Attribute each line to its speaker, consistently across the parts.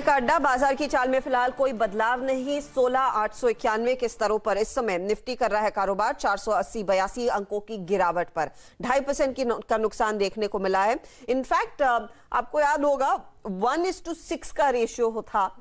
Speaker 1: का अड्डा बाजार की चाल में फिलहाल कोई बदलाव नहीं। 16,891 के स्तरों पर इस समय निफ्टी कर रहा है कारोबार। 480-82 अंकों की गिरावट पर 2.5% का नुकसान देखने को मिला है। इनफैक्ट आपको याद होगा 1:6 का रेशियो था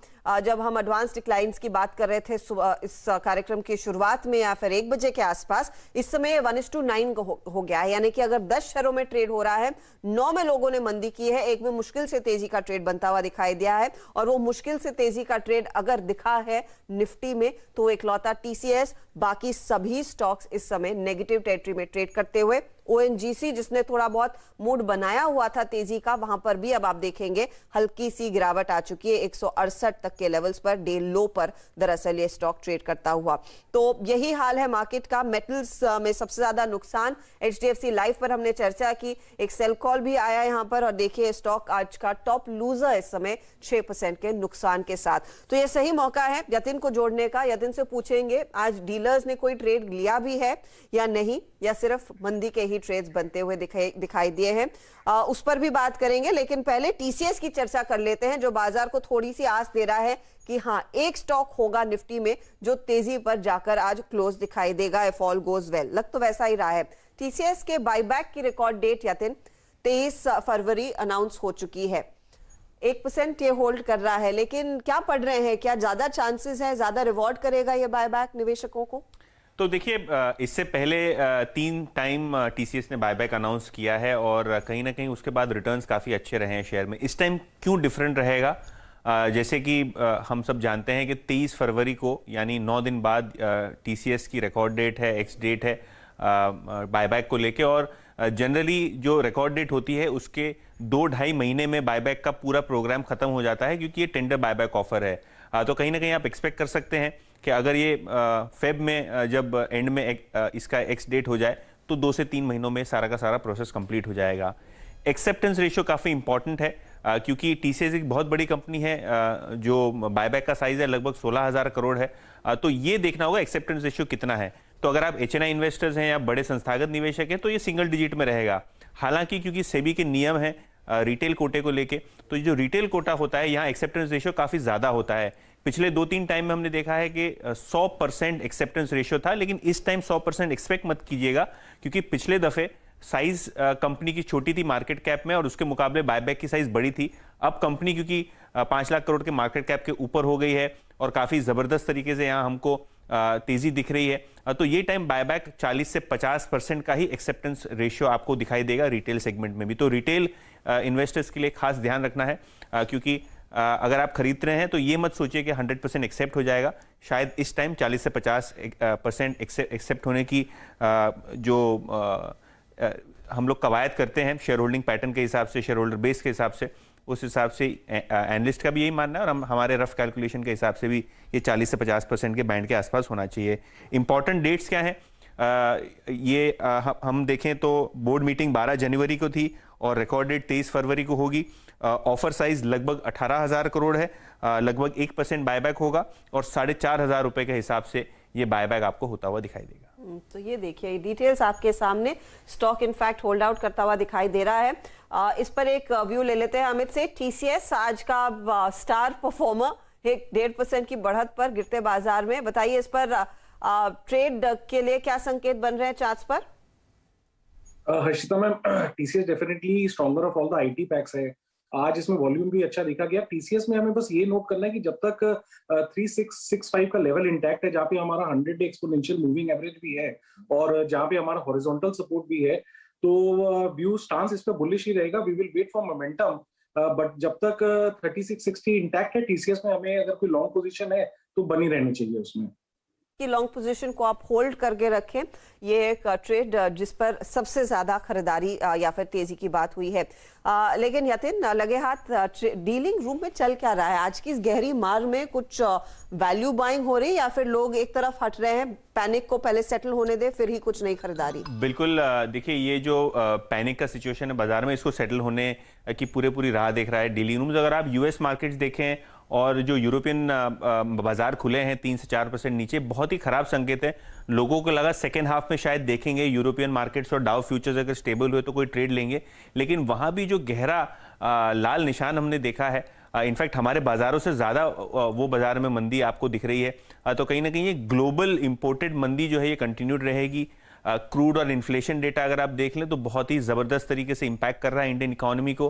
Speaker 1: जब हम एडवांस डिक्लाइंस की बात कर रहे थे इस कार्यक्रम की शुरुआत में या फिर 1 बजे के आसपास। इस समय 1:9 हो गया है, यानी कि अगर 10 शहरों में ट्रेड हो रहा है, 9 में लोगों ने मंदी की है, एक में मुश्किल से तेजी का ट्रेड बनता हुआ दिखाई दिया है। और वो मुश्किल से तेजी का ट्रेड अगर दिखा है निफ्टी में तो इकलौता टीसीएस, बाकी सभी स्टॉक्स इस समय नेगेटिव टेरिटरी में ट्रेड करते हुए। ओएनजीसी जिसने थोड़ा बहुत मूड बनाया हुआ था तेजी का, वहां पर भी अब आप देखेंगे हल्की सी गिरावट आ चुकी है। 168 तक के लेवल्स पर, डे लो पर दरअसल ये स्टॉक ट्रेड करता हुआ। तो यही हाल है मार्केट का। मेटल्स में सबसे ज्यादा नुकसान एचडीएफसी लाइफ पर हमने चर्चा की, एक सेल कॉल भी आया यहां पर और देखिए स्टॉक आज का टॉप लूजर इस समय 6% के नुकसान के साथ। तो ये सही मौका है यतिन को जोड़ने का। यतिन से पूछेंगे आज डीलर्स ने कोई ट्रेड लिया भी है या नहीं, या सिर्फ मंदी के ही ट्रेड्स बनते हुए दिखाई दिए हैं, उस पर भी बात करेंगे। लेकिन पहले टीसीएस की चर्चा कर लेते हैं जो बाजार को थोड़ी सी आस दे रहा है कि हाँ एक स्टॉक होगा निफ्टी में जो तेजी पर जाकर आज क्लोज दिखाई देगा इफ ऑल गोज वेल। लग तो वैसा ही रहा है। टीसीएस के बायबैक की रिकॉर्ड डेट यतिन 23 फरवरी अनाउंस हो चुकी है। 1% ये होल्ड कर रहा है, लेकिन क्या पढ़ रहे हैं, क्या ज्यादा चांसेस है, ज्यादा रिवॉर्ड करेगा ये बायबैक निवेशकों को?
Speaker 2: तो देखिए इससे पहले 3 टाइम टीसीएस ने बायबैक अनाउंस किया है और कहीं ना कहीं उसके बाद रिटर्न्स काफ़ी अच्छे रहे हैं शेयर में। इस टाइम क्यों डिफरेंट रहेगा? जैसे कि हम सब जानते हैं कि 23 फरवरी को यानी 9 दिन बाद टीसीएस की रिकॉर्ड डेट है, एक्स डेट है बायबैक को लेके। और जनरली जो रिकॉर्ड डेट होती है उसके 2-2.5 महीने में बायबैक का पूरा प्रोग्राम खत्म हो जाता है, क्योंकि ये टेंडर बायबैक ऑफर है। तो कहीं ना कहीं आप एक्सपेक्ट कर सकते हैं कि अगर ये फेब में जब एंड में इसका एक्स डेट हो जाए तो 2 से 3 महीनों में सारा का सारा प्रोसेस कंप्लीट हो जाएगा। एक्सेप्टेंस रेशियो काफ़ी इंपॉर्टेंट है क्योंकि टीसीएस एक बहुत बड़ी कंपनी है जो बायबैक का साइज है लगभग 16,000 करोड़ है। तो ये देखना होगा एक्सेप्टेंस रेशियो कितना है। तो अगर आप एचएनआई इन्वेस्टर्स हैं या बड़े संस्थागत निवेशक हैं तो ये सिंगल डिजिट में रहेगा। हालांकि क्योंकि सेबी के नियम हैं रिटेल कोटे को लेके, तो जो रिटेल कोटा होता है यहाँ एक्सेप्टेंस रेशियो काफ़ी ज़्यादा होता है। पिछले 2-3 टाइम में हमने देखा है कि 100% एक्सेप्टेंस रेशियो था, लेकिन इस टाइम 100% एक्सपेक्ट मत कीजिएगा, क्योंकि पिछले दफे साइज कंपनी की छोटी थी मार्केट कैप में और उसके मुकाबले बायबैक की साइज बड़ी थी। अब कंपनी क्योंकि 5 लाख करोड़ के मार्केट कैप के ऊपर हो गई है और काफ़ी ज़बरदस्त तरीके से यहाँ हमको तेज़ी दिख रही है, तो ये टाइम बायबैक 40 से 50% का ही एक्सेप्टेंस रेशियो आपको दिखाई देगा रिटेल सेगमेंट में भी। तो रिटेल इन्वेस्टर्स के लिए खास ध्यान रखना है क्योंकि अगर आप खरीद रहे हैं तो ये मत सोचिए कि 100% एक्सेप्ट हो जाएगा। शायद इस टाइम 40 से 50% एक्सेप्ट होने की जो हम लोग कवायद करते हैं शेयर होल्डिंग पैटर्न के हिसाब से, शेयर होल्डर बेस के हिसाब से, उस हिसाब से एनालिस्ट का भी यही मानना है और हमारे रफ कैलकुलेशन के हिसाब से भी ये 40 से 50% के बैंड के आसपास होना चाहिए। इंपॉर्टेंट डेट्स क्या हैं? हम देखें तो बोर्ड मीटिंग 12 जनवरी को थी और रिकॉर्ड डेट 23 फरवरी को होगी। ऑफर साइज लगभग 18,000 करोड़ है, लगभग 1% बायबैक होगा और 4,500 रुपए के हिसाब से ये बायबैक आपको होता हुआ दिखाई देगा।
Speaker 1: तो ये देखिए डिटेल्स आपके सामने, स्टॉक इनफैक्ट होल्ड आउट करता हुआ दिखाई दे रहा है। इस पर एक व्यू ले लेते हैं अमित से। टीसीएस आज का स्टार परफॉर्मर, एक 1.5% की बढ़त पर गिरते बाजार में, बताइए इस पर ट्रेड के लिए क्या संकेत बन रहे हैं चार्ट्स पर?
Speaker 3: Harshita ma'am, TCS definitely stronger of all the IT PACS है। आज इसमें वॉल्यूम भी अच्छा दिखा गया। टीसीएस में हमें बस ये नोट करना है कि जब तक 3665 का लेवल इंटैक्ट है, जहाँ पे हमारा 100 डे एक्सपोनेंशियल मूविंग एवरेज भी है और जहाँ पे हमारा हॉरिजॉन्टल सपोर्ट भी है, तो व्यू स्टांस इस पे बुलिश ही रहेगा। We will wait for momentum, but जब तक 3660 इंटैक्ट है टीसीएस में, हमें अगर कोई लॉन्ग पोजीशन है तो बनी रहनी चाहिए उसमें
Speaker 1: कि लॉन्ग पोजीशन को आप होल्ड करके रखें। ये एक ट्रेड जिस पर सबसे ज्यादा खरीदारी या फिर तेजी की बात हुई है। लेकिन यतिन, लगे हाथ डीलिंग रूम में चल क्या रहा है? आज की इस गहरी मार में कुछ वैल्यू बाइंग हो रही है या फिर लोग एक तरफ हट रहे हैं, पैनिक को पहले सेटल होने दे फिर ही कुछ नई खरीदारी?
Speaker 2: बिल्कुल, देखिए ये जो पैनिक का सिचुएशन है बाजार में, इसको सेटल होने की पूरी राह देख रहा है डीलिंग रूम्स। अगर आप यूएस मार्केट्स देखें और जो यूरोपियन बाजार खुले हैं 3 से 4% नीचे, बहुत ही खराब संकेत है। लोगों को लगा सेकेंड हाफ में शायद देखेंगे यूरोपियन मार्केट्स और डाउ फ्यूचर्स अगर स्टेबल हुए तो कोई ट्रेड लेंगे, लेकिन वहां भी जो गहरा लाल निशान हमने देखा है इनफैक्ट हमारे बाजारों से ज़्यादा वो बाजार में मंदी आपको दिख रही है। तो कहीं ना कहीं ये ग्लोबल इंपोर्टेड मंदी जो है ये कंटिन्यूड रहेगी। क्रूड और इन्फ्लेशन डेटा अगर आप देख लें तो बहुत ही ज़बरदस्त तरीके से इम्पैक्ट कर रहा है इंडियन इकोनॉमी को।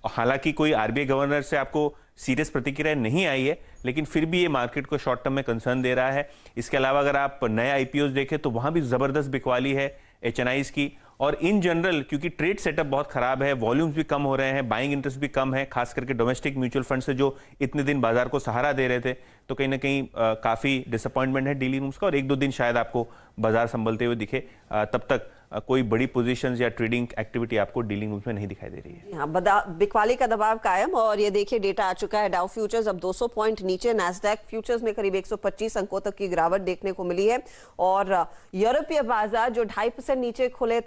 Speaker 2: हालांकि कोई आरबीआई गवर्नर से आपको सीरियस प्रतिक्रिया नहीं आई है, लेकिन फिर भी ये मार्केट को शॉर्ट टर्म में कंसर्न दे रहा है। इसके अलावा अगर आप नए आईपीओज देखें तो वहां भी ज़बरदस्त बिकवाली है एचएनआईज की। और इन जनरल क्योंकि ट्रेड सेटअप बहुत खराब है, वॉल्यूम्स भी कम हो रहे हैं, बाइंग इंटरेस्ट भी कम है, खास करके डोमेस्टिक म्यूचुअल फंड से जो इतने दिन बाजार को सहारा दे रहे थे, तो कहीं ना कहीं काफ़ी डिसअपॉइंटमेंट है डेली मूव्स का। और एक दो दिन शायद आपको बाजार संभलते हुए दिखे, तब तक कोई बड़ी पोजीशंस या ट्रेडिंग एक्टिविटी आपको डीलिंग मूव्स में नहीं दिखाई दे रही है।
Speaker 1: हाँ, बिकवाली का दबाव कायम। और ये देखिए डेटा आ चुका है, डाउ फ्यूचर्स अब 200 पॉइंट नीचे, नैस्डैक फ्यूचर्स में करीब 125 अंकों तक की गिरावट देखने को मिली है। और यूरोपीय बाजार जो 2.5% नीचे खुले